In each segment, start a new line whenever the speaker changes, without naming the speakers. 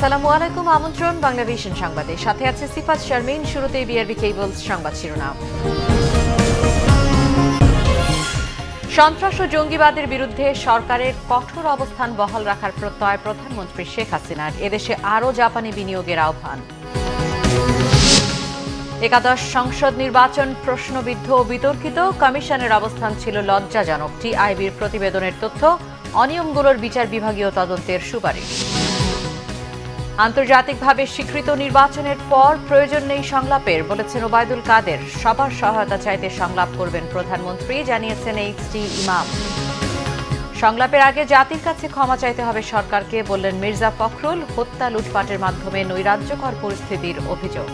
আসসালামু আলাইকুম, আমন্ত্রণ বাংলাভিশন সংবাদে। সাথে আছে সিফাত শারমিন। শুরুতেই বিআরবি কেবলস সংবাদ শিরোনাম। সন্ত্রাস ও জঙ্গিবাদের বিরুদ্ধে সরকারের কঠোর অবস্থান বহাল রাখার প্রত্যয় প্রধানমন্ত্রী শেখ হাসিনার। এদেশে আরও জাপানি বিনিয়োগের আহ্বান। একাদশ সংসদ নির্বাচন প্রশ্নবিদ্ধ ও বিতর্কিত। কমিশনের অবস্থান ছিল লজ্জাজনক। টিআইবির প্রতিবেদনের তথ্য, অনিয়মগুলোর বিচার বিভাগীয় তদন্তের সুপারিশ। আন্তর্জাতিকভাবে স্বীকৃত নির্বাচনের পর প্রয়োজন নেই সংলাপের, বলেছেন ওবায়দুল কাদের। সবার সহায়তা চাইতে সংলাপ করবেন প্রধানমন্ত্রী, জানিয়েছেন এইচটি ইমাম। সংলাপের আগে জাতির কাছে ক্ষমা চাইতে হবে সরকারকে, বললেন মির্জা ফখরুল। হত্যা, লুটপাটের মাধ্যমে নৈরাজ্যকর পরিস্থিতির অভিযোগ।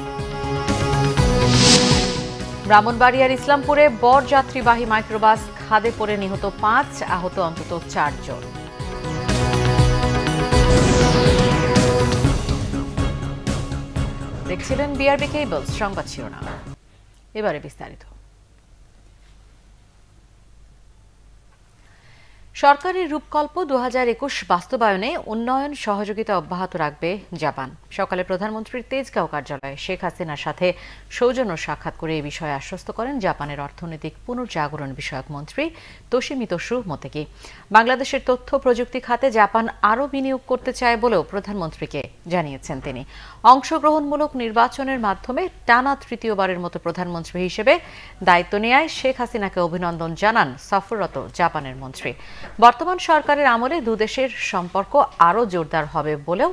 ব্রাহ্মণবাড়িয়ার ইসলামপুরে বরযাত্রীবাহী মাইক্রোবাস খাদে পড়ে নিহত ৫, আহত অন্তত ৪ জন। দেখছিলেন বিআরবি কেবলস সংবাদ শিরোনাম। এবারে বিস্তারিত। সরকারের রূপকল্প ২০২১ বাস্তবায়নে উন্নয়ন সহযোগিতা অব্যাহত রাখবে জাপান। সকালে প্রধানমন্ত্রীর তেজগাঁও কার্যালয়ে শেখ হাসিনার সাথে সৌজন্য সাক্ষাৎ করে এই বিষয়ে আশ্বস্ত করেন জাপানের অর্থনৈতিক পুনর্জাগরণ বিষয়ক মন্ত্রী তোশিমিতসু মোতেগি। বাংলাদেশের তথ্য প্রযুক্তি খাতে জাপান আরও বিনিয়োগ করতে চায় বলেও প্রধানমন্ত্রীকে জানিয়েছেন তিনি। অংশগ্রহণমূলক নির্বাচনের মাধ্যমে টানা তৃতীয়বারের মতো প্রধানমন্ত্রী হিসেবে দায়িত্ব নেয়ায় শেখ হাসিনাকে অভিনন্দন জানান সফররত জাপানের মন্ত্রী। বর্তমান সরকারের আমলে দুদেশের সম্পর্ক আরও জোরদার হবে বলেও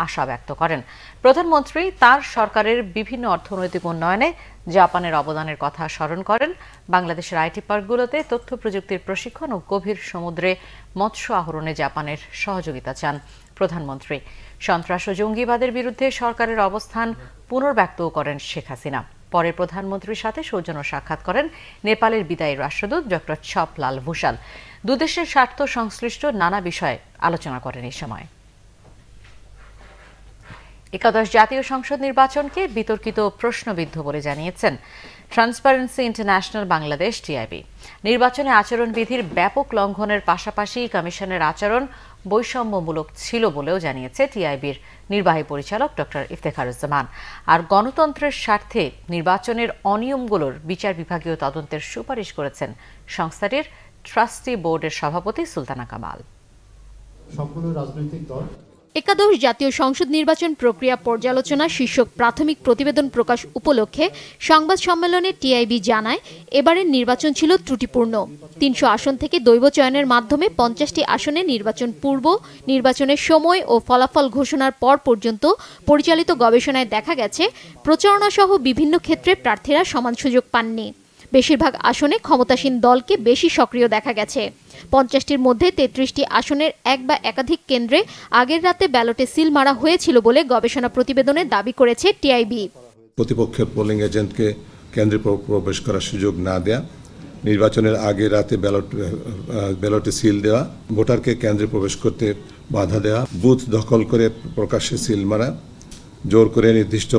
আশা ব্যক্ত করেন প্রধানমন্ত্রী। তার সরকারের বিভিন্ন অর্থনৈতিক উন্নয়নে জাপানের অবদানের কথা স্মরণ করেন। বাংলাদেশের আইটি পার্কগুলোতে তথ্য প্রযুক্তির প্রশিক্ষণ ও গভীর সমুদ্রে মৎস্য আহরণে জাপানের সহযোগিতা চান প্রধানমন্ত্রী। সন্ত্রাস ও জঙ্গিবাদের বিরুদ্ধে সরকারের অবস্থান পুনর্ব্যক্তও করেন শেখ হাসিনা। পরে প্রধানমন্ত্রীর সাথে সৌজন্য সাক্ষাৎ করেন নেপালের বিদায়ী রাষ্ট্রদূত ডক্টর ছপলাল ভূষাল। দুদেশের স্বার্থ সংশ্লিষ্ট নানা বিষয়ে আলোচনা করেন এই সময়। একাদশ জাতীয় সংসদ নির্বাচনকে বিতর্কিত প্রশ্নবিদ্ধ বলে জানিয়েছেন ট্রান্সপারেন্সি ইন্টারন্যাশনাল বাংলাদেশ টিআইবি। নির্বাচনে আচরণবিধির ব্যাপক লঙ্ঘনের পাশাপাশি কমিশনের আচরণ বৈষম্যমূলক ছিল বলেও জানিয়েছে টিআইবির নির্বাহী পরিচালক ডক্টর ইফতেখারুজ্জামান। আর গণতন্ত্রের স্বার্থে নির্বাচনের অনিয়মগুলোর বিচার বিভাগীয় তদন্তের সুপারিশ করেছেন সংস্থাটির ট্রাস্টি বোর্ডের সভাপতি সুলতানা কামাল।
সবগুলো রাজনৈতিক দল
একাদশ জাতীয় সংসদ নির্বাচন প্রক্রিয়া পর্যালোচনা শীর্ষক প্রাথমিক প্রতিবেদন প্রকাশ উপলক্ষে সংবাদ সম্মেলনে টিআইবি জানায়, এবারের নির্বাচন ছিল ত্রুটিপূর্ণ। ৩০০ আসন থেকে দৈব চয়নের মাধ্যমে ৫০টি আসনে নির্বাচন পূর্ব, নির্বাচনের সময় ও ফলাফল ঘোষণার পর পর্যন্ত পরিচালিত গবেষণায় দেখা গেছে প্রচারণা সহ বিভিন্ন ক্ষেত্রে প্রার্থীরা সমান সুযোগ পাননি। বেশিরভাগ আসনে ক্ষমতাসীন দলকে বেশি সক্রিয় দেখা গেছে। ৫০টির মধ্যে ৩৩টি আসনের এক বা একাধিক কেন্দ্রে আগের রাতে ব্যালটে সিল মারা হয়েছিল বলে গবেষণা প্রতিবেদনে দাবি করেছে টিআইবি।
প্রতিপক্ষের পোলিং এজেন্টকে কেন্দ্রে প্রবেশ করার সুযোগ না দেয়া, নির্বাচনের আগে রাতে ব্যালটে সিল দেওয়া, ভোটারকে কেন্দ্রে প্রবেশ করতে বাধা দেওয়া, বুথ দখল করে প্রকাশ্যে সিল মারা, জোর করে নির্দিষ্ট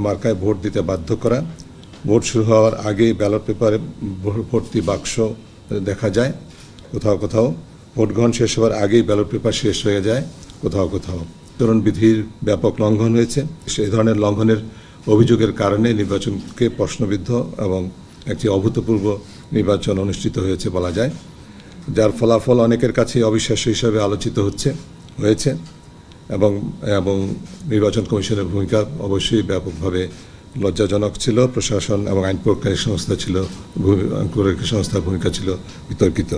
মার্কায় ভোট দিতে বাধ্য করা, ভোট শুরু হওয়ার আগেই ব্যালট পেপারে ভর্তি বাক্স দেখা যায় কোথাও কোথাও, ভোট গ্রহণ শেষ হওয়ার আগেই ব্যালট পেপার শেষ হয়ে যায় কোথাও কোথাও। আচরণবিধির ব্যাপক লঙ্ঘন হয়েছে। সেই ধরনের লঙ্ঘনের অভিযোগের কারণে নির্বাচনকে প্রশ্নবিদ্ধ এবং একটি অভূতপূর্ব নির্বাচন অনুষ্ঠিত হয়েছে বলা যায়, যার ফলাফল অনেকের কাছে অবিশ্বাস্য হিসাবে আলোচিত হয়েছে এবং নির্বাচন কমিশনের ভূমিকা অবশ্যই ব্যাপকভাবে লজ্জাজনক ছিল। প্রশাসন এবং আইন প্রয়োগকারী সংস্থার ভূমিকা ছিল বিতর্কিত।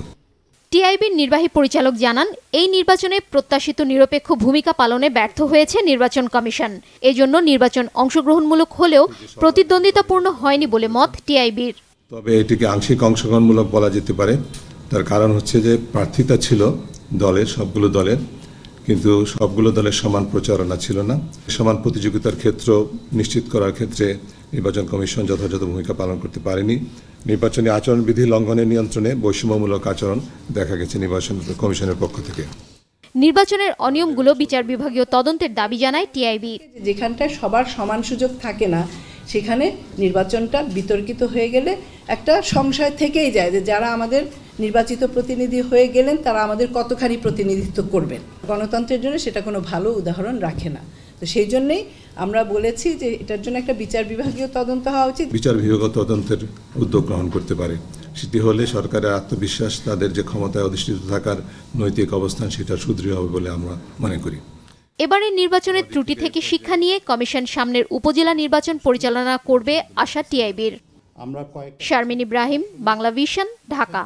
টিআইবির নির্বাহী পরিচালক জানান, এই নির্বাচনে প্রত্যাশিত নিরপেক্ষ ভূমিকা পালনে ব্যর্থ হয়েছে নির্বাচন কমিশন। এজন্য নির্বাচন অংশগ্রহণমূলক হলেও প্রতিদ্বন্দ্বিতাপূর্ণ হয়নি বলে মত টিআইবির।
তবে এটিকে আংশিক অংশগ্রহণমূলক বলা যেতে পারে। তার কারণ হচ্ছে যে প্রার্থিতা ছিল সবগুলো দলের, কিন্তু সবগুলো দলের সমান প্রচারণা ছিল না। সমান প্রতিযোগিতার ক্ষেত্র নিশ্চিত করার ক্ষেত্রে নির্বাচন কমিশন যথাযথ ভূমিকা পালন করতে পারেনি। নির্বাচনী আচরণবিধি লঙ্ঘনের নিয়ন্ত্রণে বৈষম্যমূলক আচরণ দেখা গেছে নির্বাচন কমিশনের পক্ষ থেকে।
নির্বাচনের অনিয়মগুলো বিচার বিভাগীয় তদন্তের দাবি জানায় টিআইবি।
যেখানটায় সবার সমান সুযোগ থাকে না, সেখানে নির্বাচনটা বিতর্কিত হয়ে গেলে একটা সংশয় থেকেই যায় যে যারা আমাদের নির্বাচিত প্রতিনিধি হয়ে গেলেন তারা আমাদের কতখানি প্রতিনিধিত্ব করবেন। গণতন্ত্রের জন্য সেটা কোনো ভালো উদাহরণ রাখে না। তো সেই জন্যই আমরা বলেছি যে এটার জন্য একটা বিচার বিভাগীয় তদন্ত হওয়া উচিত।
বিচার বিভাগীয় তদন্তের উদ্যোগ গ্রহণ করতে পারে, সেটি হলে সরকারের আত্মবিশ্বাস, তাদের যে ক্ষমতায় অধিষ্ঠিত থাকার নৈতিক অবস্থান, সেটা সুদৃঢ় হবে বলে আমরা মনে করি।
এবারের নির্বাচনের ত্রুটি থেকে শিক্ষা নিয়ে কমিশন সামনের উপজেলা নির্বাচন পরিচালনা করবে আশা টিআইবির। শারমিন ইব্রাহিম, বাংলা ভিশন, ঢাকা।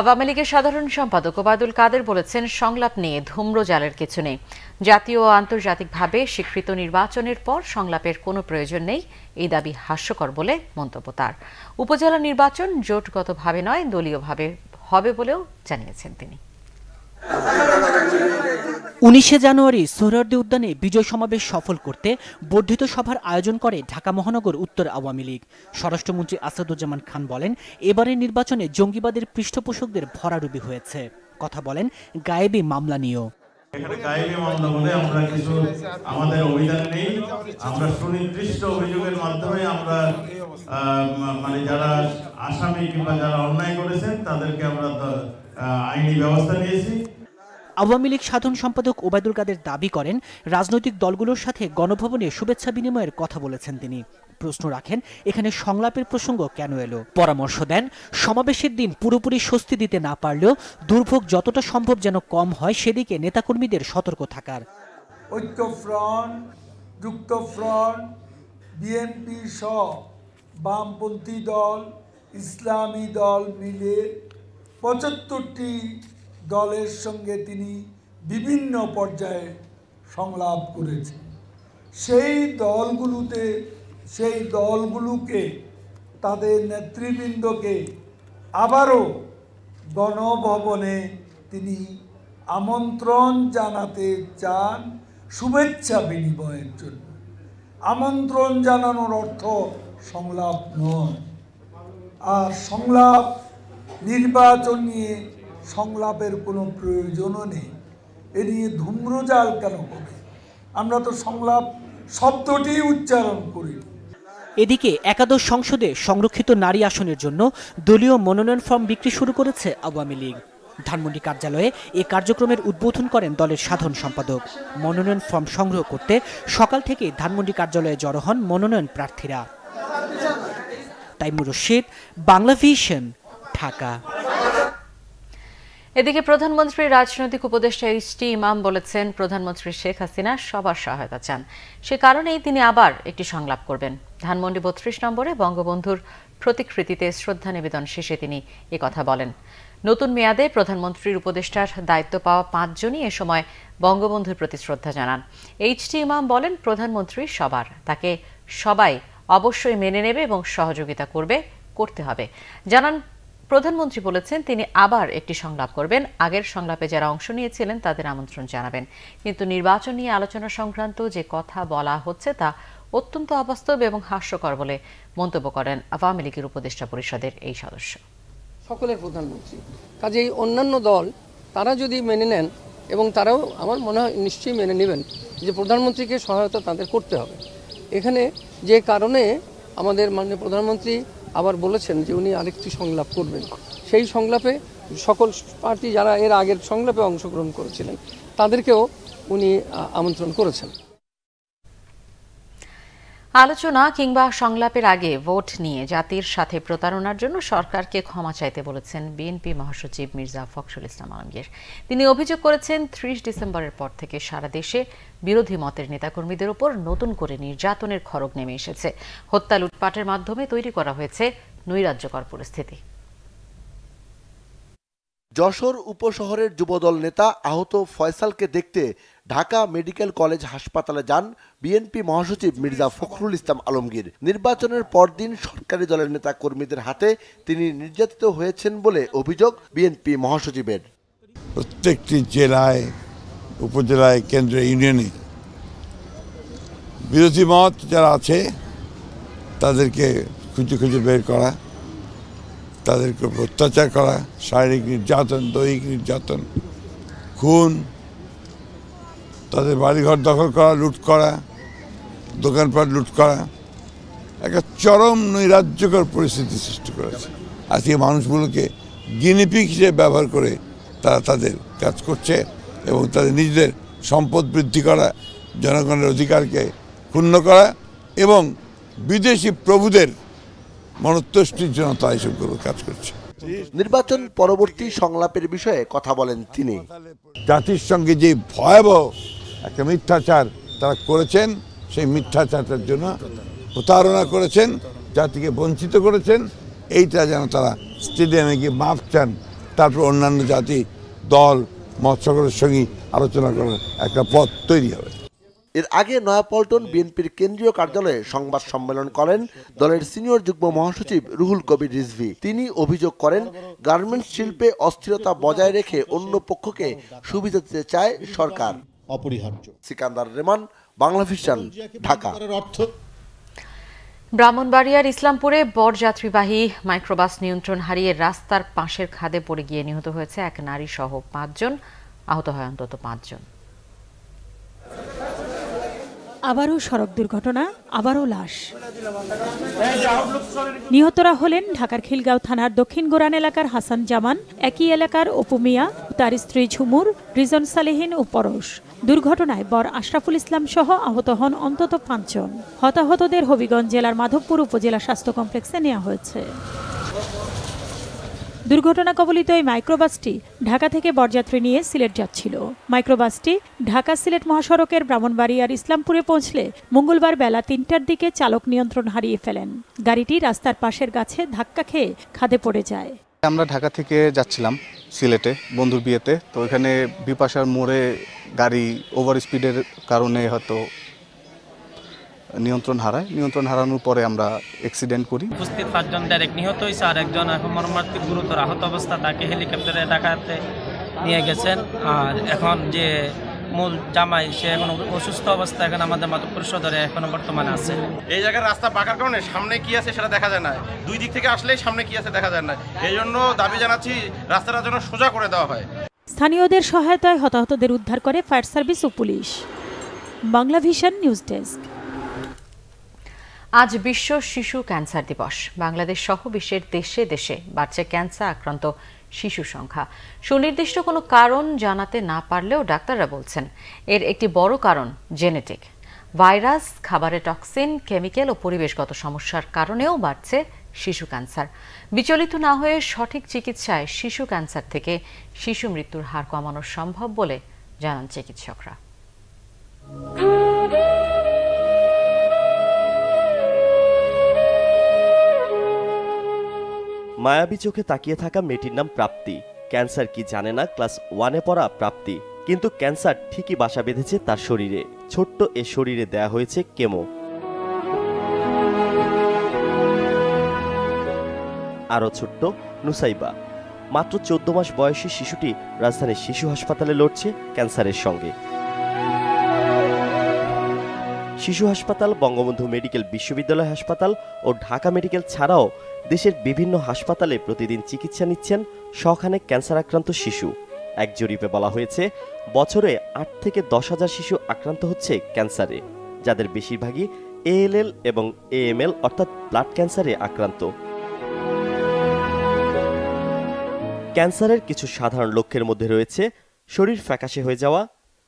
আওয়ামী লীগের সাধারণ সম্পাদক ওবায়দুল কাদের বলেছেন, সংলাপ নিয়ে ধূম্রজালের কিছু নেই। জাতীয় ও আন্তর্জাতিকভাবে স্বীকৃত নির্বাচনের পর সংলাপের কোনো প্রয়োজন নেই, এই দাবি হাস্যকর বলে মন্তব্য তার। উপজেলা নির্বাচন জোটগতভাবে নয়, দলীয়ভাবে হবে বলেও জানিয়েছেন তিনি।
19 জানুয়ারি সোহরাওয়ার্দী উদ্যানে বিজয় সমাবেশ সফল করতে বর্ধিত সভার আয়োজন করে ঢাকা মহানগর উত্তর আওয়ামী লীগ। স্বরাষ্ট্রমন্ত্রী আসাদুজ্জামান খান বলেন, এবারের নির্বাচনে জঙ্গিবাদের পৃষ্ঠপোষকদের ভরাডুবি হয়েছে। কথা বলেন গায়েবী মামলা নিয়েও।
এখানে গায়েবী মামলা বলে আমরা কিছু আমাদের অভিযান নেই, আমরা সুনির্দিষ্ট অভিযোগের মাধ্যমে আমরা মানে যারা আসামি কিংবা যারা অন্যায় করেছেন তাদেরকে আমরা আইনি ব্যবস্থা নিয়েছি।
আওয়ামী লীগ সাধারণ সম্পাদক ওবায়দুল কাদের দাবি করেন, রাজনৈতিক দলগুলোর সাথে গণভবনে শুভেচ্ছা বিনিময়ের কথা বলেছেন তিনি। প্রশ্ন রাখেন, এখানে সংলাপের প্রসঙ্গ কেন এলো? পরামর্শ দেন, সমাবেশের দিন পুরোপুরি স্বস্তি দিতে না পারলেও দুর্ভোগ যতটা সম্ভব যেন কম হয় সেদিকে নেতাকর্মীদের সতর্ক থাকার।
ঐক্যফ্রন্ট, যুক্তফ্রন্ট, বিএনপি সহ বামপন্থী দল, ইসলামী দল মিলে ৭৫টি দলের সঙ্গে তিনি বিভিন্ন পর্যায়ে সংলাপ করেছেন। সেই দলগুলোকে তাদের নেতৃবৃন্দকে আবারও গণভবনে তিনি আমন্ত্রণ জানাতে চান শুভেচ্ছা বিনিময়ের জন্য। আমন্ত্রণ জানানোর অর্থ সংলাপ নয়। আর সংলাপ, নির্বাচন নিয়ে সংলাপের কোনো প্রয়োজনও নেই। এ নিয়ে ধূম্রজাল কেন হবে? আমরা তো সংলাপ শব্দটি উচ্চারণ করি।
এদিকে একাদশ সংসদে সংরক্ষিত নারী আসনের জন্য দলীয় মনোনয়ন ফর্ম বিক্রি শুরু করেছে আওয়ামী লীগ। ধানমন্ডি কার্যালয়ে এ কার্যক্রমের উদ্বোধন করেন দলের সাধারণ সম্পাদক। মনোনয়ন ফর্ম সংগ্রহ করতে সকাল থেকে ধানমন্ডি কার্যালয়ে জড়ো হন মনোনয়ন প্রার্থীরা। তাইমুর রশিদ, বাংলা ভিশন, ঢাকা।
এদিকে প্রধানমন্ত্রীর রাজনৈতিক উপদেষ্টা এইচ.টি. ইমাম বলেছেন, প্রধানমন্ত্রী শেখ হাসিনা সবার সহায়তা চান, সে কারণেই তিনি আবার একটি সংলাপ করবেন। ধানমন্ডি 32 নম্বরে বঙ্গবন্ধুর প্রতিকৃতিতে শ্রদ্ধা নিবেদন শেষে তিনি একথা বলেন। নতুন মেয়াদে প্রধানমন্ত্রীর উপদেষ্টার দায়িত্ব পাওয়া 5 জনই এ সময় বঙ্গবন্ধুর প্রতি শ্রদ্ধা জানান। এইচ.টি. ইমাম বলেন, প্রধানমন্ত্রী সবার, তাকে সবাই অবশ্যই মেনে নেবে এবং সহযোগিতা করতে হবে। জানান, প্রধানমন্ত্রী বলেছেন তিনি আবার একটি সংলাপ করবেন। আগের সংলাপে যারা অংশ নিয়েছিলেন তাদের আমন্ত্রণ জানাবেন, কিন্তু নির্বাচন নিয়ে আলোচনা সংক্রান্ত যে কথা বলা হচ্ছে তা অত্যন্ত অবাস্তব এবং হাস্যকর বলে মন্তব্য করেন আওয়ামী লীগের উপদেষ্টা পরিষদের এই সদস্য।
সকলের প্রধানমন্ত্রী, কাজেই অন্যান্য দল তারা যদি মেনে নেন, এবং তারাও আমার মনে হয় নিশ্চয়ই মেনে নেবেন যে প্রধানমন্ত্রীকে সহায়তা তাদের করতে হবে। এখানে যে কারণে আমাদের মাননীয় প্রধানমন্ত্রী আবার বলেছেন যে উনি আরেকটি সংলাপ করবেন, সেই সংলাপে সকল প্রার্থী যারা এর আগের সংলাপে অংশগ্রহণ করেছিলেন তাদেরকেও উনি আমন্ত্রণ করেছেন।
আলোচনা কিংবা সংলাপের আগে ভোট নিয়ে জাতির সাথে প্রতারণার জন্য সরকারকে ক্ষমা চাইতে বলেছেন বিএনপি মহাসচিব মির্জা ফখরুল ইসলাম আলমগীর। তিনি অভিযোগ করেছেন, 30 ডিসেম্বরের পর থেকে সারা দেশে বিরোধী মতের নেতাকর্মীদের উপর নতুন করে নির্যাতনের খড়গ নেমে এসেছে। হত্যা, লুটপাটের মাধ্যমে তৈরি করা হয়েছে নৈরাজ্যকর পরিস্থিতি।
যশোর উপশহরের যুবদল নেতা আহত ফয়সালকে দেখতে ঢাকা মেডিকেল কলেজ হাসপাতালে যান বিএনপি মহাসচিব মির্জা ফখরুল ইসলাম আলমগীর। নির্বাচনের পরদিন সরকারি দলের নেতা কর্মীদের হাতে তিনি নির্যাতিত হয়েছেন বলে অভিযোগ বিএনপি মহাসচিবের।
প্রত্যেকটি জেলায়, উপজেলায়, কেন্দ্রে, ইউনিয়নে বিরোধী মত যারা আছে তাদেরকে খুঁজে খুঁজে বের করা, তাদেরকে অত্যাচার করা, শারীরিক নির্যাতন, দৈহিক নির্যাতন, খুন, তাদের বাড়িঘর দখল করা, লুট করা, দোকানপাট লুট করা, একটা চরম নৈরাজ্যকর পরিস্থিতি সৃষ্টি করেছে। আজকে মানুষগুলোকে গিনিপিগ হিসেবে ব্যবহার করে তারা তাদের কাজ করছে এবং তাদের নিজেদের সম্পদ বৃদ্ধি করা জনগণের অধিকারকে ক্ষুণ্ণ করা এবং বিদেশি প্রভুদের মনোতুষ্টির জন্য তারা এসবগুলো কাজ করছে।
নির্বাচন পরবর্তী সংলাপের বিষয়ে কথা বলেন তিনি।
জাতির সঙ্গে যে ভয়াবহ একটা মিথ্যাচার তারা করেছেন, সেই মিথ্যাচারটার জন্য প্রতারণা করেছেন, জাতিকে বঞ্চিত করেছেন, এইটা যেন তারা স্টেডিয়ামে গিয়ে মাপ চান, তারপর অন্যান্য জাতি দল মত সকলের সঙ্গে আলোচনা করার একটা পথ তৈরি হবে।
এর আগে নয়াপল্টন বিএনপির কেন্দ্রীয় কার্যালয়ে সংবাদ সম্মেলন করেন দলের সিনিয়র যুগ্ম মহাসচিব রুহুল কবির রিজভী। তিনি অভিযোগ করেন, গার্মেন্টস শিল্পে অস্থিরতা বজায় রেখে অন্য পক্ষকে সুবিধা দিতে চায় সরকার।
অপরিহার্য।
সিকান্দার রেমান, বাংলা ভিশন, ঢাকা।
ব্রাহ্মণবাড়িয়ার ইসলামপুরে বরযাত্রীবাহী মাইক্রোবাস নিয়ন্ত্রণ হারিয়ে রাস্তার পাশের খাদে পড়ে গিয়ে নিহত হয়েছে এক নারী সহ ৫ জন, আহত হয় অন্তত ৫ জন।
আবারও সড়ক দুর্ঘটনা, আবারও লাশ। নিহতরা হলেন ঢাকার খিলগাঁও থানার দক্ষিণ গোরান এলাকার হাসান জামান, একই এলাকার অপু মিয়া, তার স্ত্রী ঝুমুর, রিজন সালেহীন ও পরশ। দুর্ঘটনায় বর আশরাফুল ইসলাম সহ আহত হন অন্তত ৫ জন। হতাহতদের হবিগঞ্জ জেলার মাধবপুর উপজেলা স্বাস্থ্য কমপ্লেক্সে নেওয়া হয়েছে। দুর্ঘটনা কবলিত এই মাইক্রোবাসটি ঢাকা থেকে বরযাত্রী নিয়ে সিলেট যাচ্ছিল। মাইক্রোবাসটি ঢাকা সিলেট মহাসড়কের ব্রাহ্মণবাড়িয়ার ইসলামপুরে পৌঁছলে মঙ্গলবার বেলা ৩টার দিকে চালক নিয়ন্ত্রণ হারিয়ে ফেলেন। গাড়িটি রাস্তার পাশের গাছে ধাক্কা খেয়ে খাদে পড়ে যায়।
আমরা ঢাকা থেকে যাচ্ছিলাম সিলেটে বন্ধুর বিয়েতে, তো এখানে বিপাশার মোড়ে গাড়ি ওভার স্পিডের কারণে হয়তো নিয়ন্ত্রণ হারায়। নিয়ন্ত্রণ হারানোর পরে আমরা অ্যাক্সিডেন্ট করি।
উপস্থিত ৫ জন ডাইরেক্ট নিহত হয়েছে, আর একজন এখন মর্মান্তিক গুরুতর আহত অবস্থা, তাকে হেলিকপ্টারে ঢাকাতে নিয়ে গেছেন। আর এখন যে মূল জামাই সে এখন অসুস্থ অবস্থা, এখন আমাদের মাধবপুর সদরে এখনো বর্তমানে আছে।
এই জায়গার রাস্তা পাকার কারণে সামনে কি আছে সেটা দেখা যায় না, দুই দিক থেকে আসলেই সামনে কি আছে দেখা যায় না। এই জন্য দাবি জানাচ্ছি রাস্তাটা যেন সোজা করে দেওয়া হয়।
স্থানীয়দের সহায়তায় হতাহতদের উদ্ধার করে ফায়ার সার্ভিস ও পুলিশ। Bangla vision news desk.
আজ বিশ্ব শিশু ক্যান্সার দিবস। বাংলাদেশ সহ বিশ্বের দেশে দেশে বাড়ছে ক্যান্সার আক্রান্ত শিশু সংখ্যা। সুনির্দিষ্ট কোনো কারণ জানাতে না পারলেও ডাক্তাররা বলছেন এর একটি বড় কারণ জেনেটিক। ভাইরাস, খাবারে টক্সিন, কেমিক্যাল ও পরিবেশগত সমস্যার কারণেও বাড়ছে শিশু ক্যান্সার। বিচলিত না হয়ে সঠিক চিকিৎসায় শিশু ক্যান্সার থেকে শিশু মৃত্যুর হার কমানো সম্ভব বলে জানান চিকিৎসকরা।
মায়াবী চোখে তাকিয়ে থাকা মেয়েটির নাম প্রাপ্তি। ক্যান্সার কি জানে না ক্লাস 1-এ পড়া প্রাপ্তি, কিন্তু ক্যান্সার ঠিকই বাসা বেঁধেছে তার শরীরে। ছোট্ট এ শরীরে দেয়া হয়েছে কেমো। আরও ছোট্ট নুসাইবা, মাত্র 14 মাস বয়সী শিশুটি রাজধানীর শিশু হাসপাতালে লড়ছে ক্যান্সারের সঙ্গে। শিশু হাসপাতাল, বঙ্গবন্ধু মেডিকেল বিশ্ববিদ্যালয় হাসপাতাল ও ঢাকা মেডিকেল ছাড়াও দেশের বিভিন্ন হাসপাতালে প্রতিদিন চিকিৎসা নিচ্ছেন শখানেক ক্যান্সার আক্রান্ত শিশু। এক জরিপে বলা হয়েছে বছরে 8 থেকে 10,000 শিশু আক্রান্ত হচ্ছে ক্যান্সারে, যাদের বেশিরভাগই ALL এবং AML অর্থাৎ ব্লাড ক্যান্সারে আক্রান্ত। ক্যান্সারের কিছু সাধারণ লক্ষণের মধ্যে রয়েছে শরীর ফ্যাকাশে হয়ে যাওয়া,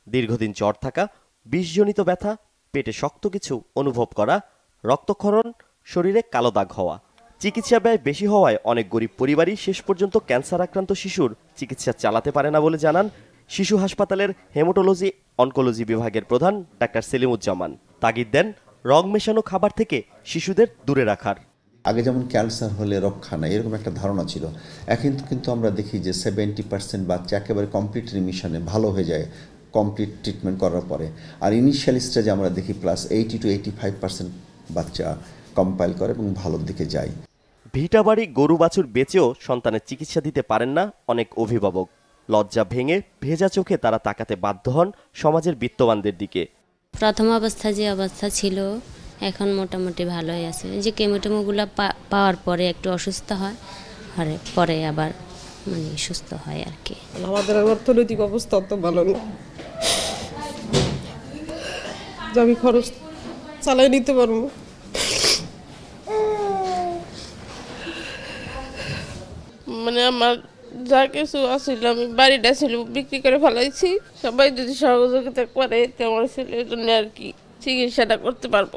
দীর্ঘদিন জ্বর থাকা, বিষজনিত ব্যথা, পেটে শক্ত কিছু অনুভব করা, রক্তক্ষরণ, শরীরে কালো দাগ হওয়া। চিকিৎসা ব্যয় বেশি হওয়ায় অনেক গরিব পরিবারই শেষ পর্যন্ত ক্যান্সার আক্রান্ত শিশুর চিকিৎসা চালাতে পারে না বলে জানান শিশু হাসপাতালের হেমাটোলজি অনকোলজি বিভাগের প্রধান ডাক্তার সেলিমুজ্জামান। তাগিদ দেন রং মেশানো খাবার থেকে শিশুদের দূরে রাখার।
আগে যেমন ক্যান্সার হলে রক্ষা নাই এরকম একটা ধারণা ছিল, এখন কিন্তু আমরা দেখি যে 70% বাচ্চা একেবারে কমপ্লিট রিমিশনে ভালো হয়ে যায় কমপ্লিট ট্রিটমেন্ট করার পরে। আর ইনিশিয়াল স্টেজে আমরা দেখি প্লাস 80 to 85% বাচ্চা কম্পাইল করে এবং ভালোর দিকে যায়।
ভিটাবাড়ি গরু বাছুর বেচেও সন্তানের চিকিৎসা দিতে পারেন না অনেক অভিভাবক। লজ্জা ভেঙে ভেজা চোখে তারা তাকাতে বাধ্য হন সমাজের বিত্তবানদের দিকে।
প্রথম অবস্থা যে অবস্থা ছিল এখন মোটামুটি ভালোই আছে। যে কেমোটেমোগুলো পাওয়ার পরে একটু অসুস্থ হয়, পরে আবার মানে সুস্থ হয় আর কি।
আমাদের অর্থনৈতিক অবস্থা অত ভালো না, আমি খরচ চালাই নিতে পারবো। মানে আমার যা কিছু আসছিল আমি বাড়িটা ছিল বিক্রি করে ফেলাইছি। সবাই যদি সহযোগিতা করে আমার ছেলের জন্য আর কি চিকিৎসাটা করতে পারবো।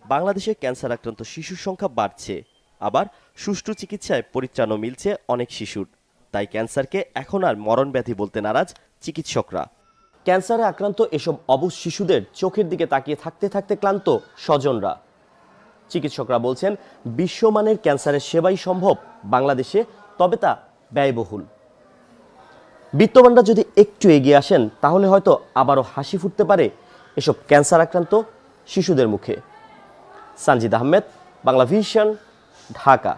বাংলাদেশে ক্যান্সার আক্রান্ত শিশুর সংখ্যা বাড়ছে, আবার সুষ্ঠু চিকিৎসায় পরিত্রাণও মিলছে অনেক শিশুর। তাই ক্যান্সারকে এখন আর মরণ ব্যাধি বলতে নারাজ চিকিৎসকরা। ক্যান্সারে আক্রান্ত এসব অবুঝ শিশুদের চোখের দিকে তাকিয়ে থাকতে থাকতে ক্লান্ত স্বজনরা। চিকিৎসকরা বলছেন বিশ্বমানের ক্যান্সারের সেবাই সম্ভব বাংলাদেশে, তবে তা ব্যয়বহুল। বিত্তবানরা যদি একটু এগিয়ে আসেন তাহলে হয়তো আবারও হাসি ফুটতে পারে এসব ক্যান্সার আক্রান্ত শিশুদের মুখে। সানজিদ আহমেদ, বাংলা ভিশন, ঢাকা।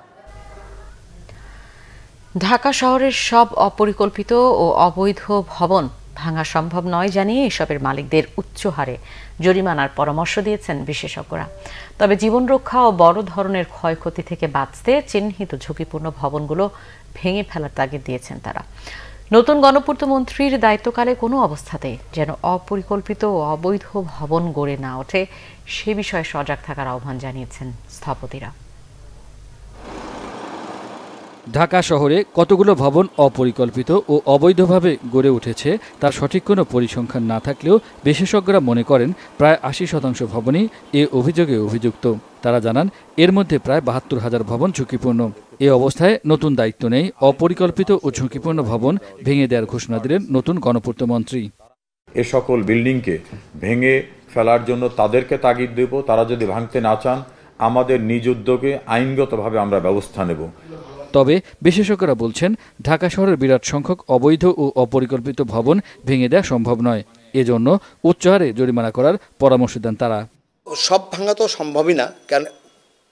ঢাকা শহরের সব অপরিকল্পিত ও অবৈধ ভবন ভাঙা সম্ভব নয় জানিয়ে এসবের মালিকদের উচ্চ হারে জরিমানার পরামর্শ দিয়েছেন বিশেষজ্ঞরা। তবে জীবন রক্ষা ও বড় ধরনের ক্ষয়ক্ষতি থেকে বাঁচতে চিহ্নিত ঝুঁকিপূর্ণ ভবনগুলো ভেঙে ফেলার তাগিদ দিয়েছেন তারা। নতুন গণপূর্ত মন্ত্রীর দায়িত্বকালে কোনো অবস্থাতেই যেন অপরিকল্পিত ও অবৈধ ভবন গড়ে না ওঠে সে বিষয়ে সজাগ থাকার আহ্বান জানিয়েছেন স্থপতিরা।
ঢাকা শহরে কতগুলো ভবন অপরিকল্পিত ও অবৈধভাবে গড়ে উঠেছে তার সঠিক কোনো পরিসংখ্যান না থাকলেও বিশেষজ্ঞরা মনে করেন প্রায় ৮০% ভবনই এ অভিযোগে অভিযুক্ত। তারা জানান এর মধ্যে প্রায় ৭২,০০০ ভবন ঝুঁকিপূর্ণ। এ অবস্থায় নতুন দায়িত্ব নেই অপরিকল্পিত ও ঝুঁকিপূর্ণ ভবন ভেঙে দেওয়ার ঘোষণা দিলেন নতুন গণপূর্ত মন্ত্রী।
এ সকল বিল্ডিংকে ভেঙে ফেলার জন্য তাদেরকে তাগিদ দেব। তারা যদি ভাঙতে না চান আমাদের নিজ উদ্যোগে আইনগতভাবে আমরা ব্যবস্থা নেব।
তবে বিশেষজ্ঞরা বলছেন ঢাকা শহরের বিরাট সংখ্যক অবৈধ ও অপরিকল্পিত ভবন ভেঙে দেওয়া সম্ভব নয়। এজন্য উচ্চ হারে জরিমানা করার পরামর্শ দেন তারা।
সব ভাঙা তো সম্ভবই না, কারণ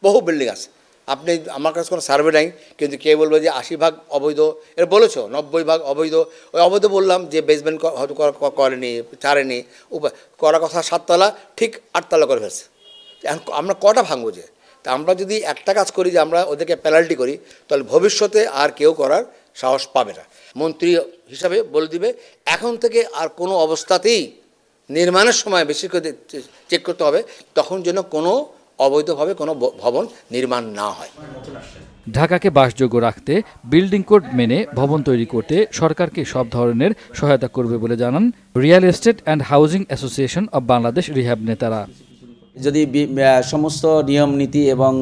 বহু বিল্ডিং আছে। আপনি আমার কাছে কোনো সার্ভে নাই, কিন্তু কে বলবে যে ৮০% অবৈধ, এর বলেছ ৯০% অবৈধ। ওই অবৈধ বললাম যে বেসমেন্ট হয়তো করেনি, ছাড়েনি, করার কথা ৭ তলা, ঠিক ৮ তলা করে ফেলছে। এখন আমরা কটা ভাঙবো? যে তা আমরা যদি একটা কাজ করি যে আমরা ওদেরকে পেনাল্টি করি, তাহলে ভবিষ্যতে আর কেউ করার সাহস পাবে না। মন্ত্রী হিসাবে বলে দিবে এখন থেকে আর কোনো অবস্থাতেই নির্মাণের সময় বেশি করে চেক করতে হবে, তখন যেন কোনো অবৈধভাবে কোনো ভবন নির্মাণ না হয়।
ঢাকাকে বাসযোগ্য রাখতে বিল্ডিং কোড মেনে ভবন তৈরি করতে সরকারকে সব ধরনের সহায়তা করবে বলে জানান real estate and housing association of Bangladesh rehab নেতারা।
যদি সমস্ত নিয়ম নীতি এবং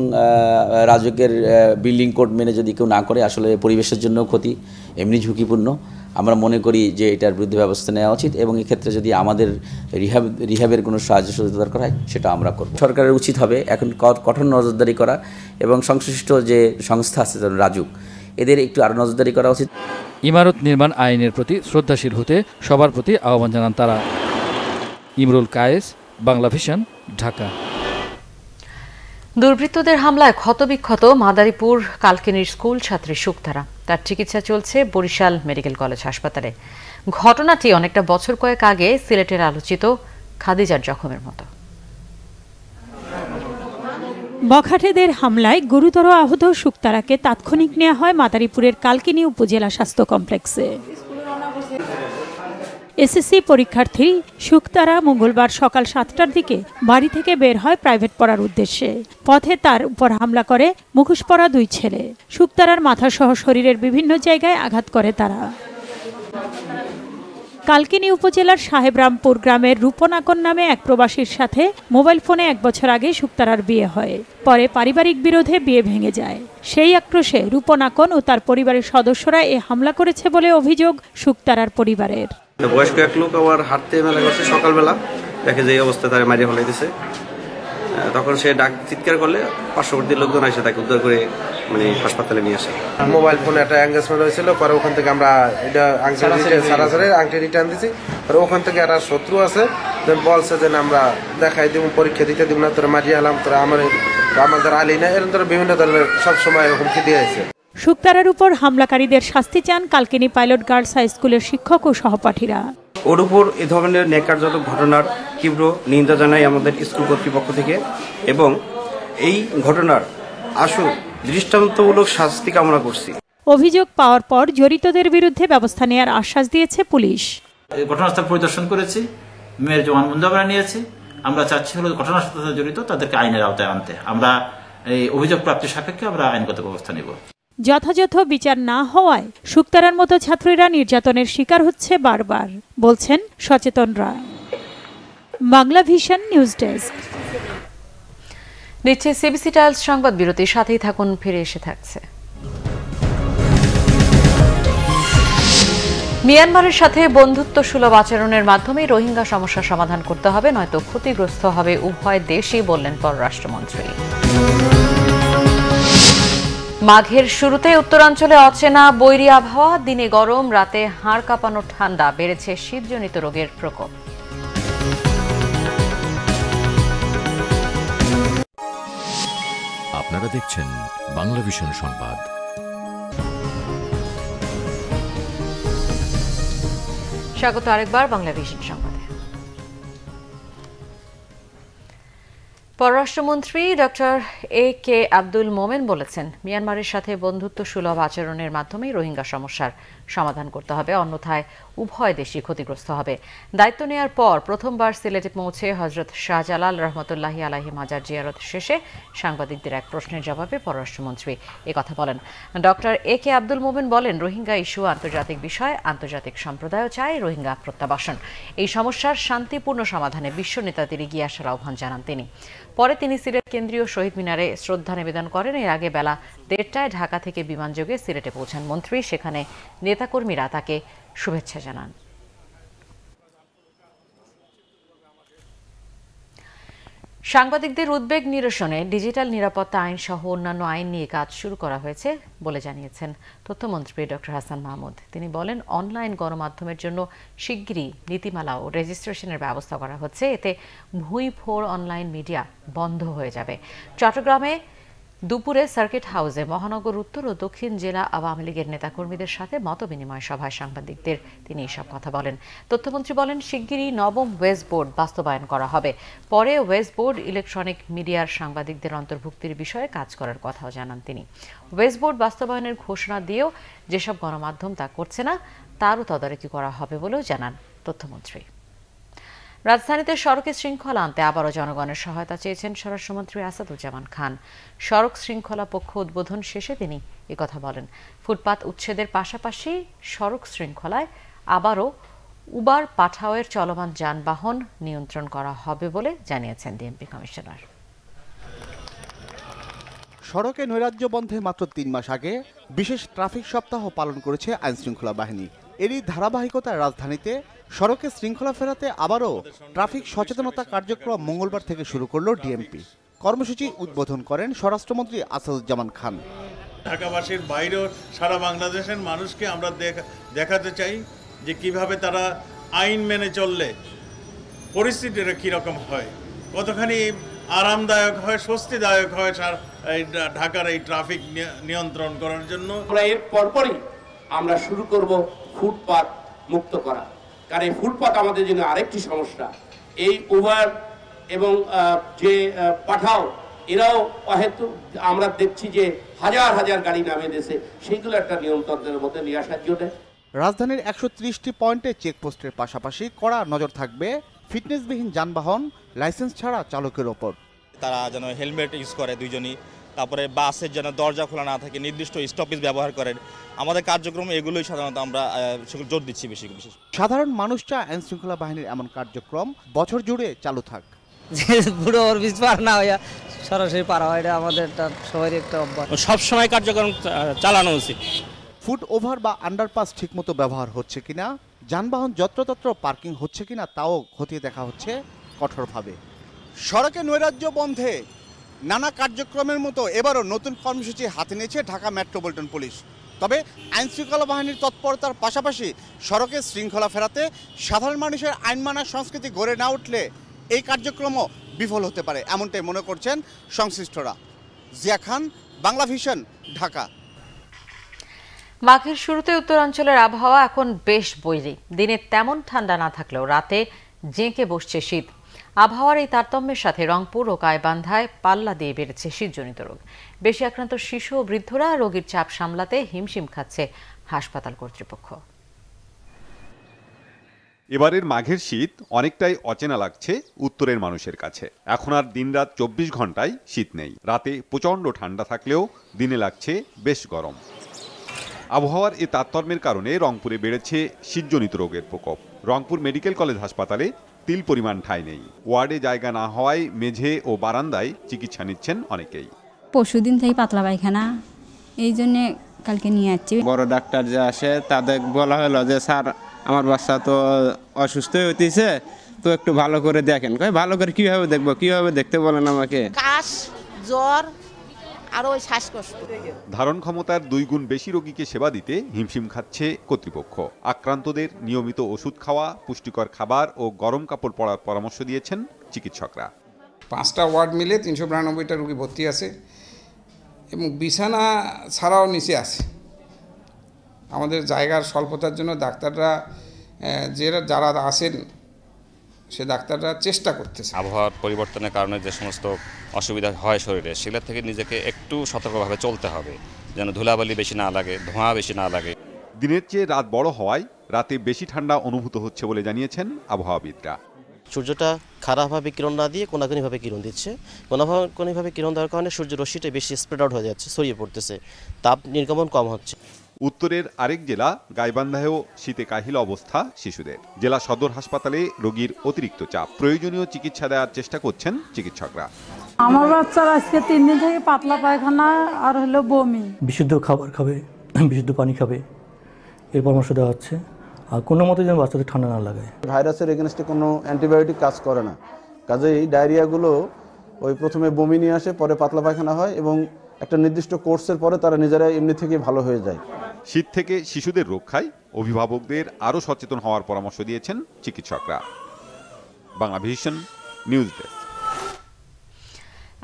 রাজকের বিল্ডিং কোড মেনে যদি কেউ না করে, আসলে পরিবেশের জন্য ক্ষতি, এমনি ঝুঁকিপূর্ণ। আমরা মনে করি যে এটার বিরুদ্ধে ব্যবস্থা নেওয়া উচিত এবং এক্ষেত্রে যদি আমাদের রিহ্যাবের কোনো সাহায্য সহযোগিতা দরকার হয় সেটা আমরা করব। সরকারের উচিত হবে এখন কঠোর নজরদারি করা এবং সংশ্লিষ্ট যে সংস্থা আছে যেমন রাজুক, এদের একটু আরও নজরদারি করা উচিত।
ইমারত নির্মাণ আইনের প্রতি শ্রদ্ধাশীল হতে সবার প্রতি আহ্বান জানান তারা। ইমরুল কায়েস, বাংলা ভিশন, ঢাকা।
দুর্বৃত্তদের হামলায় ক্ষতবিক্ষত মাদারীপুর কালকিনির স্কুল ছাত্রী শুকতারা। তার চিকিৎসা চলছে বরিশাল মেডিকেল কলেজ হাসপাতালে। ঘটনাটি অনেকটা বছর কয়েক আগে সিলেটের আলোচিত খাদিজার জখমের মতো।
বখাটেদের হামলায় গুরুতর আহত শুকতারাকে তাৎক্ষণিক নেওয়া হয় মাদারীপুরের কালকিনি উপজেলা স্বাস্থ্য কমপ্লেক্সে। এসএসসি পরীক্ষার্থী শুকতারা মঙ্গলবার সকাল 7টার দিকে বাড়ি থেকে বের হয় প্রাইভেট পড়ার উদ্দেশ্যে। পথে তার উপর হামলা করে মুখোশ পরা 2 ছেলে। শুকতারার মাথাসহ শরীরের বিভিন্ন জায়গায় আঘাত করে তারা। কালকিনি উপজেলার সাহেবরামপুর গ্রামের রূপনাকন নামে এক প্রবাসীর সাথে মোবাইল ফোনে 1 বছর আগে শুকতারার বিয়ে হয়। পরে পারিবারিক বিরোধে বিয়ে ভেঙে যায়। সেই আক্রোশে রূপনাকন ও তার পরিবারের সদস্যরা এ হামলা করেছে বলে অভিযোগ শুকতারার পরিবারের।
বয়স্ক এক লোক আবার হাঁটতে মেলা করছে সকালবেলা, দেখে যে অবস্থায় তারা মারিয়ে ফেলাইতেছে। তখন সে ডাক চিৎকার করলে পার্শ্ববর্তী লোকজন এসে তাকে উদ্ধার করে হাসপাতালে নিয়ে আসে। মোবাইল ফোনে একটা এঙ্গেজমেন্ট হয়েছিল, পরে ওখান থেকে আমরা এটা আংটি রিটার্ন দিচ্ছি। ওখান থেকে একটা শত্রু আছে বলছে যে আমরা দেখাই দিব, পরীক্ষা দিতে দিব না, তোরা মারিয়ে এলাম, তোরা আমাদের আলি না, এরকম তোরা বিভিন্ন ধরনের সবসময় হুমকি দিয়েছে।
শুকতারার উপর হামলাকারীদের শাস্তি চান কালকিনি পাইলট গার্লস হাই স্কুলের শিক্ষক ও সহপাঠীরা।
ওর উপর এ ধরনের ন্যাক্কারজনক ঘটনার তীব্র নিন্দা জানাই আমাদের স্কুল কর্তৃপক্ষ থেকে এবং এই ঘটনার আশু দৃষ্টান্তমূলক শাস্তি কামনা করছি।
অভিযোগ পাওয়ার পর জড়িতদের বিরুদ্ধে ব্যবস্থা নেওয়ার আশ্বাস দিয়েছে পুলিশ।
ঘটনাস্থল পরিদর্শন করেছি, মেয়ের জবানবন্দি আমরা নিয়েছি। আমরা চাচ্ছি হলো ঘটনার সাথে জড়িত তাদেরকে আইনের আওতায় আনতে। আমরা এই অভিযোগ প্রাপ্তির সাপেক্ষে আমরা আইনগত ব্যবস্থা নেব।
যথাযথ বিচার না হওয়ায় শুক্তারার মতো ছাত্রীরা নির্যাতনের শিকার হচ্ছে বারবার, বলছেন সচেতনরা। Bangla vision news desk.
নিচ্ছে সিবিসি টাইলস সংবাদ বিরতির সাথেই থাকুন, ফিরে এসে থাকছে। মিয়ানমারের সাথে বন্ধুত্ব সুলভ আচরণের মাধ্যমে রোহিঙ্গা সমস্যার সমাধান করতে হবে, নয়তো ক্ষতিগ্রস্ত হবে উভয় দেশই, বললেন পররাষ্ট্রমন্ত্রী। মাঘের শুরুতে উত্তরাঞ্চলে অচেনা বৈরী আবহাওয়া, দিনে গরম, রাতে হাড় কাঁপানো ঠান্ডা, বেড়েছে শীতজনিত রোগের প্রকোপ।
আপনারা দেখছেন বাংলা ভিশন সংবাদ।
স্বাগত আরেকবার বাংলা ভিশন সংবাদে। পররাষ্ট্রমন্ত্রী ডক্টর AK আব্দুল মোমেন বলেছেন, মিয়ানমারের সাথে বন্ধুত্ব সুলভ আচরণের মাধ্যমে রোহিঙ্গা সমস্যার সমাধান করতে হবে, অন্যথায় উভয় দেশই ক্ষতিগ্রস্ত হবে। দায়িত্ব নেওয়ার পর প্রথমবার সিলেটে পৌঁছে হযরত শাহজালাল রহমতুল্লাহি আলাইহি মাজার জিয়ারত শেষে সাংবাদিকদের এক প্রশ্নের জবাবে পররাষ্ট্রমন্ত্রী একথা বলেন। ডক্টর AK আব্দুল মোমেন বলেন, রোহিঙ্গা ইস্যু আন্তর্জাতিক বিষয়, আন্তর্জাতিক সম্প্রদায়ও চায় রোহিঙ্গা প্রত্যাবাসন। এই সমস্যার শান্তিপূর্ণ সমাধানে বিশ্ব নেতাদের এগিয়ে আসার আহ্বান জানান তিনি। পরে তিনি সিলেট কেন্দ্রীয় শহীদ মিনারে শ্রদ্ধা নিবেদন করেন। এর আগে বেলা 1:30টায় ঢাকা থেকে বিমানযোগে সিলেটে পৌঁছান মন্ত্রী। সেখানে নেতাকর্মীরা তাকে শুভেচ্ছা জানান। সাংবাদিকদের উদ্বেগ নিরসনে ডিজিটাল নিরাপত্তা আইন সহ অন্যান্য আইন নিয়ে কাজ শুরু করা হয়েছে বলে জানিয়েছেন তথ্যমন্ত্রী ডক্টর হাসান মাহমুদ। তিনি বলেন, অনলাইন গণমাধ্যমের জন্য শিগগিরই নীতিমালা ও রেজিস্ট্রেশনের ব্যবস্থা করা হচ্ছে। এতে ভুঁইফোড় অনলাইন মিডিয়া বন্ধ হয়ে যাবে। চট্টগ্রামে দুপুরে সার্কিট হাউসে মহানগর উত্তর ও দক্ষিণ জেলা আওয়ামী লীগের নেতাকর্মীদের সাথে মতবিনিময় সভায় সাংবাদিকদের তিনি এসব কথা বলেন। তথ্যমন্ত্রী বলেন, শিগগিরই নবম ওয়েজ বোর্ড বাস্তবায়ন করা হবে। পরে ওয়েজ বোর্ড ইলেকট্রনিক মিডিয়ার সাংবাদিকদের অন্তর্ভুক্তির বিষয়ে কাজ করার কথাও জানান তিনি। ওয়েজ বোর্ড বাস্তবায়নের ঘোষণা দিয়েও যেসব গণমাধ্যম তা করছে না, তারও তদারকি করা হবে বলেও জানান তথ্যমন্ত্রী। রাজধানীতে সড়কে শৃঙ্খলা আনতে আবারও জনগণের সহায়তা চেয়েছেন স্বরাষ্ট্রমন্ত্রী আসাদুজ্জামান খান। সড়ক শৃঙ্খলা পক্ষ উদ্বোধন শেষে তিনি একথা বলেন। ফুটপাত উচ্ছেদের পাশাপাশি সড়ক শৃঙ্খলায় আবারও উবার পাঠাওয়ের চলমান যানবাহন নিয়ন্ত্রণ করা হবে বলে জানিয়েছেন ডিএমপি কমিশনার।
সড়কে নৈরাজ্য বন্ধে মাত্র 3 মাস আগে বিশেষ ট্রাফিক সপ্তাহ পালন করেছে আইনশৃঙ্খলা বাহিনী। এরই ধারাবাহিকতায় রাজধানীতে সড়কে শৃঙ্খলা ফেরাতে আবারও ট্রাফিক সচেতনতা কার্যক্রম মঙ্গলবার থেকে শুরু করলো ডিএমপি। কর্মসূচি উদ্বোধন করেন স্বরাষ্ট্রমন্ত্রী আসাদুজ্জামান খান।
ঢাকাবাসীর বাইরেও সারা বাংলাদেশের মানুষকে আমরা দেখাতে চাই যে কিভাবে তারা আইন মেনে চললে পরিস্থিতিটা কীরকম হয়, কতখানি আরামদায়ক হয়, স্বস্তিদায়ক হয় ঢাকার এই ট্রাফিক নিয়ন্ত্রণ করার জন্য।
আমরা এর পরপরই আমরা শুরু করব ফুটপাত মুক্ত করা, কারণ এই ফুটপাত আমাদের জন্য আরেকটি সমস্যা। এই উবার এবং যে পাঠাও এরাও হয়তো আমরা দেখছি যে হাজার হাজার গাড়ি নামে দেশে, সেইগুলো একটা নিয়ন্ত্রণের মধ্যে নিয়ে আসার জন্য
রাজধানীর 130টি পয়েন্টে চেকপোস্টের পাশাপাশি কড়া নজর থাকবে ফিটনেসবিহীন যানবাহন লাইসেন্স ছাড়া চালকের ওপর।
তারা যেন হেলমেট ইউজ করে দুইজনই, তারপরে বাসের যেন দরজা খোলা না থাকে, নির্দিষ্ট স্টপেজ ব্যবহার করেন। আমাদের কার্যক্রম এগুলোই সাধারণত আমরা জোর দিচ্ছি বেশি।
সাধারণ মানুষ চায় আইন শৃঙ্খলা বাহিনীর এমন কার্যক্রম বছর জুড়ে চালু থাক।
বুড়ো ওভারব্রিজ পার না হইয়া সরাসরি পার হয়, এটা আমাদের সবারই একটা অভ্যাস।
সবসময় কার্যক্রম চালানো উচিত।
ফুট ওভার বা আন্ডারপাস ঠিকমতো ব্যবহার হচ্ছে কিনা, যানবাহন যত্রতত্র পার্কিং হচ্ছে কিনা তাও খতিয়ে দেখা হচ্ছে কঠোরভাবে। সড়কে নৈরাজ্য বন্ধে নানা কার্যক্রমের মতো এবারও নতুন কর্মসূচি হাতে নিয়েছে ঢাকা মেট্রোপলিটন পুলিশ। তবে আইনশৃঙ্খলা বাহিনীর তৎপরতার পাশাপাশি সড়কে শৃঙ্খলা ফেরাতে সাধারণ মানুষের আইন মানার সংস্কৃতি গড়ে না উঠলে এই কার্যক্রমও বিফল হতে পারে, এমনটাই মনে করছেন সংশ্লিষ্টরা। জিয়া খান, বাংলা ভিশন, ঢাকা।
মাঘের শুরুতে উত্তরাঞ্চলের আবহাওয়া এখন বেশ বৈরী। দিনে তেমন ঠান্ডা না থাকলেও রাতে জেঁকে বসছে শীত। আবহাওয়ার এই তারতম্যের সাথে রংপুর ও গাইবান্ধায় পাল্লা দিয়ে বেড়েছে শীতজনিত রোগ। বেশি আক্রান্ত শিশু ও বৃদ্ধরা রোগীর চাপ সামলাতে হিমশিম খাচ্ছে হাসপাতাল কর্তৃপক্ষ।
এবারের মাঘের শীত অনেকটাই অচেনা লাগছে উত্তরের মানুষের কাছে। এখন আর দিনরাত 24 ঘন্টায় শীত নেই। রাতে প্রচণ্ড ঠান্ডা থাকলেও দিনে লাগছে বেশ গরম। আবহাওয়ার এই তারতম্যের কারণে রংপুরে বেড়েছে শীতজনিত রোগের প্রকোপ। রংপুর মেডিকেল কলেজ হাসপাতালে তিল পরিমাণ ঠাঁই নেই। ওয়ার্ডে জায়গা না হওয়ায় মেঝে ও বারান্দায় চিকিৎসা নিচ্ছেন অনেকেই।
পরশুদিন থেকে পাতলা পায়খানা, এই জন্যে কালকে নিয়ে যাচ্ছি।
বড় ডাক্তার যে আসে তাদের বলা হলো যে স্যার আমার বাচ্চা তো অসুস্থ হইতেছে, তো একটু ভালো করে দেখেন। ভালো করে কিভাবে দেখবো, কিভাবে দেখতে বলেন আমাকে?
কাশ, জ্বর আর ওই শ্বাসকষ্ট।
ধারণ ক্ষমতার 2 গুণ বেশি রোগীকে সেবা দিতে হিমশিম খাচ্ছে কর্তৃপক্ষ। আক্রান্তদের নিয়মিত ওষুধ খাওয়া, পুষ্টিকর খাবার ও গরম কাপড় পরার পরামর্শ দিয়েছেন চিকিৎসকরা।
5টা ওয়ার্ড মিলে 392টা রোগী ভর্তি আছে এবং বিছানা ছাড়াও নিচে আছে। আমাদের জায়গার স্বল্পতার জন্য ডাক্তাররা যারা আছেন সে ডাক্তাররা চেষ্টা করতেছে।
আবহাওয়ার পরিবর্তনের কারণে যে সমস্ত অসুবিধা হয় শরীরে, সেগুলো থেকে নিজেকে একটু সতর্কভাবে চলতে হবে, যেন ধুলাবালি বেশি না লাগে, ধোঁয়া বেশি না লাগে।
দিনের চেয়ে রাত বড় হওয়ায় রাতে বেশি ঠান্ডা অনুভূত হচ্ছে বলে জানিয়েছেন আবহাওয়াবিদরা।
সূর্যটা খারাপভাবে কিরণ না দিয়ে কোনাকুনিভাবে কিরণ দিচ্ছে। কোনাকুনিভাবে কিরণ দেওয়ার কারণে সূর্য রশ্মিটা বেশি স্প্রেড আউট হয়ে যাচ্ছে, ছড়িয়ে পড়তেছে, তাপ নির্গমন কম হচ্ছে।
উত্তরের আরেক জেলা গাইবান্ধায়ও শীতে কাহিল অবস্থা শিশুদের। জেলা সদর হাসপাতালে রোগীর অতিরিক্ত চাপ, প্রয়োজনীয় চিকিৎসা দেওয়ার চেষ্টা করছেন চিকিৎসকরা।
আমার বাচ্চার আজকে 3 দিন থেকে পাতলা পায়খানা আর হলো বমি।
বিশুদ্ধ খাবার খাবে, বিশুদ্ধ পানি খাবে, এর পরামর্শ দেওয়া হচ্ছে। আর কোনো মতে যেন বাচ্চাদের ঠান্ডা না লাগে।
ভাইরাসের এগেনস্টে কোনো অ্যান্টিবায়োটিক কাজ করে না, কাজেই ডায়রিয়াগুলো ওই প্রথমে বমি নিয়ে আসে, পরে পাতলা পায়খানা হয় এবং একটা নির্দিষ্ট কোর্সের পরে তারা নিজেরাই এমনি থেকে ভালো হয়ে যায়।
শীত থেকে শিশুদের রক্ষায় অভিভাবকদের আরও সচেতন হওয়ার পরামর্শ দিয়েছেন চিকিৎসকরা। Bangla vision news desk.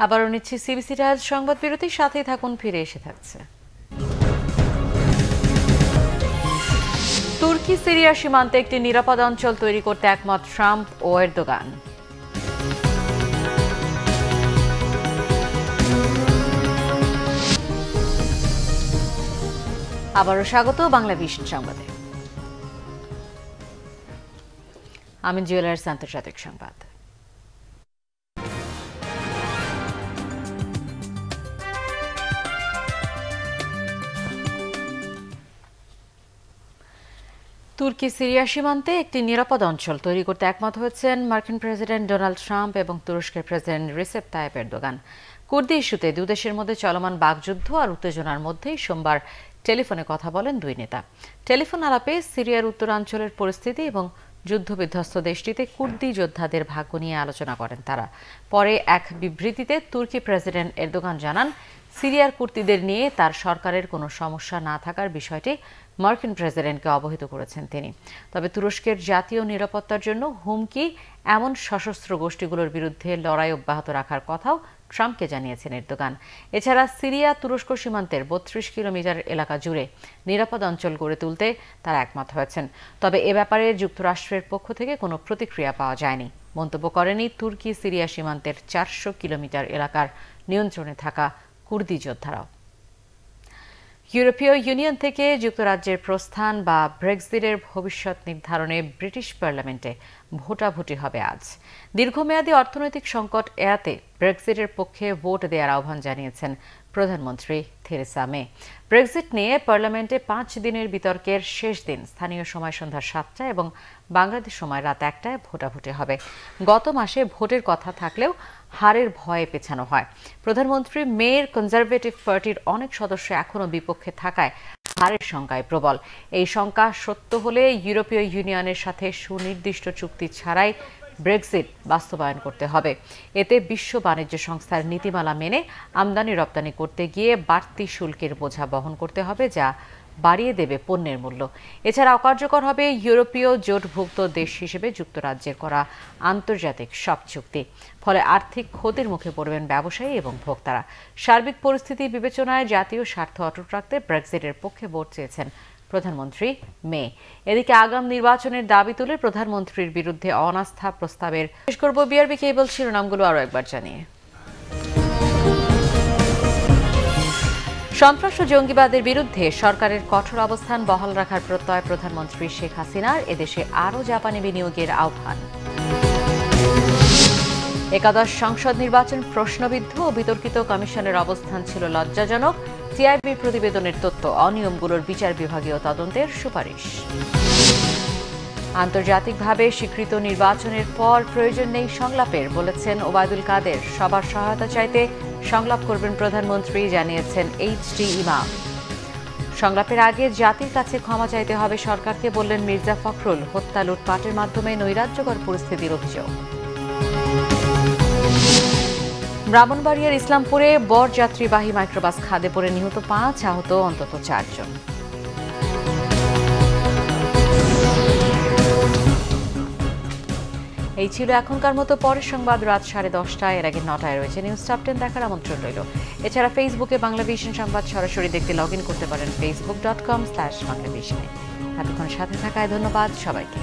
আবারও নিচ্ছি সিবিসি টাইমস সংবাদ বিরতির সাথেই থাকুন, ফিরে এসে থাকছে। তুর্কি সিরিয়া সীমান্তে একটি নিরাপদ অঞ্চল তৈরি করতে একমত ট্রাম্প ও এরদোগান। আবারও স্বাগত বাংলা ভিশন সংবাদে। আমি জুয়েলার্স আন্তর্জাতিক সংবাদ। তুর্কি সিরিয়া সীমান্তে একটি নিরাপদ অঞ্চল তৈরি করতে একমত হয়েছেন মার্কিন প্রেসিডেন্ট ডোনাল্ড ট্রাম্প এবং তুরস্কের প্রেসিডেন্ট রিসেপ তাইপ এরদোগান। কুর্দি ইস্যুতে দুই দেশের মধ্যে চলমান বাকযুদ্ধ আর উত্তেজনার মধ্যেই সোমবার টেলিফোনে কথা বলেন দুই নেতা। টেলিফোন আলাপে সিরিয়ার উত্তরাঞ্চলের পরিস্থিতি এবং যুদ্ধবিধ্বস্ত দেশটিতে কুর্দি যোদ্ধাদের ভাগ্য নিয়ে আলোচনা করেন তারা। পরে এক বিবৃতিতে তুর্কি প্রেসিডেন্ট এরদোগান জানান, সিরিয়ার কুর্দিদের নিয়ে তার সরকারের কোনো সমস্যা না থাকার বিষয়টি মার্কিন প্রেসিডেন্টকে অবহিত করেছেন তিনি। তবে তুরস্কের জাতীয় নিরাপত্তার জন্য হুমকি এমন সশস্ত্র গোষ্ঠীগুলোর বিরুদ্ধে লড়াই অব্যাহত রাখার কথাও ট্রাম্পকে জানিয়েছেন এরদোগান। এছাড়া সিরিয়া তুরস্ক সীমান্তের 32 কিলোমিটার এলাকা জুড়ে নিরাপদ অঞ্চল গড়ে তুলতে তারা একমত হয়েছেন। তবে এ ব্যাপারে যুক্তরাষ্ট্রের পক্ষ থেকে কোনো প্রতিক্রিয়া পাওয়া যায়নি। মন্তব্য করেনি তুর্কি সিরিয়া সীমান্তের 400 কিলোমিটার এলাকার নিয়ন্ত্রণে থাকা কুর্দি যোদ্ধারাও। ইউরোপীয় ইউনিয়ন থেকে যুক্তরাজ্যের প্রস্থান বা ব্রেক্সিটের ভবিষ্যৎ নির্ধারণে ব্রিটিশ পার্লামেন্টে ভোটাভুটি হবে আজ। দীর্ঘমেয়াদী অর্থনৈতিক সংকট এড়াতে ব্রেক্সিটের পক্ষে ভোট দেওয়ার আহ্বান জানিয়েছেন প্রধানমন্ত্রী থেরেসা মে। ব্রেক্সিট নিয়ে পার্লামেন্টে 5 দিনের বিতর্কের শেষ দিন স্থানীয় সময় সন্ধ্যা 7টায় এবং বাংলাদেশ সময় রাত 1টায় ভোটাভুটি হবে। গত মাসে ভোটের কথা থাকলেও হারের ভয়ে পেছানো হয়। প্রধানমন্ত্রী মেয়ের কনজারভেটিভ পার্টির অনেক সদস্য এখনও বিপক্ষে থাকায় হারের শঙ্কায় প্রবল। এই শঙ্কা সত্য হলে ইউরোপীয় ইউনিয়নের সাথে সুনির্দিষ্ট চুক্তি ছাড়াই ব্রেক্সিট বাস্তবায়ন করতে হবে। এতে বিশ্ব বাণিজ্য সংস্থার নীতিমালা মেনে আমদানি রপ্তানি করতে গিয়ে বাড়তি শুল্কের বোঝা বহন করতে হবে, যা বাড়িয়ে দেবে পণ্যের মূল্য। এছাড়া অকার্যকর হবে ইউরোপীয় জোটভুক্ত দেশ হিসেবে যুক্তরাজ্যের করা আন্তর্জাতিক সব চুক্তি। ফলে আর্থিক ক্ষতির মুখে পড়বেন ব্যবসায়ী এবং ভোক্তারা। সার্বিক পরিস্থিতি বিবেচনায় জাতীয় স্বার্থ অটুট রাখতে ব্রেক্সিটের পক্ষে ভোট চেয়েছেন প্রধানমন্ত্রী মে। এদিকে আগাম নির্বাচনের দাবি তুলে প্রধানমন্ত্রীর বিরুদ্ধে অনাস্থা প্রস্তাবের শেষ করব বিআরবি কেবল শিরোনামগুলো আরও একবার জানিয়ে। সন্ত্রাস ও জঙ্গিবাদের বিরুদ্ধে সরকারের কঠোর অবস্থান বহাল রাখার প্রত্যয় প্রধানমন্ত্রী শেখ হাসিনার। এদেশে আরও জাপানি বিনিয়োগের আহ্বান। একাদশ সংসদ নির্বাচন প্রশ্নবিদ্ধ ও বিতর্কিত, কমিশনের অবস্থান ছিল লজ্জাজনক। টিআইবি প্রতিবেদনের তথ্য, অনিয়মগুলোর বিচার বিভাগীয় তদন্তের সুপারিশ। আন্তর্জাতিকভাবে স্বীকৃত নির্বাচনের পর প্রয়োজন নেই সংলাপের, বলেছেন ওবায়দুল কাদের। সবার সহায়তা চাইতে সংলাপ করবেন প্রধানমন্ত্রী, জানিয়েছেন এইচডি ইমাম। সংলাপের আগে জাতির কাছে ক্ষমা চাইতে হবে সরকারকে, বললেন মির্জা ফখরুল। হত্যা, লুটপাটের মাধ্যমে নৈরাজ্যকর পরিস্থিতির অভিযোগ। ব্রাহ্মণবাড়িয়ার ইসলামপুরে বরযাত্রীবাহী মাইক্রোবাস খাদে পড়ে নিহত 5, আহত অন্তত 4 জন। এই ছিল এখনকার মতো। পরের সংবাদ রাত 10:30। এর আগে 9টায় রয়েছে নিউজ টপ 10 দেখার আমন্ত্রণ রইল। এছাড়া ফেসবুকে বাংলাভিশন সংবাদ সরাসরি দেখতে লগ ইন করতে পারেন facebook.com/বাংলাভিশনে। এতক্ষণ সাথে থাকায় ধন্যবাদ সবাইকে।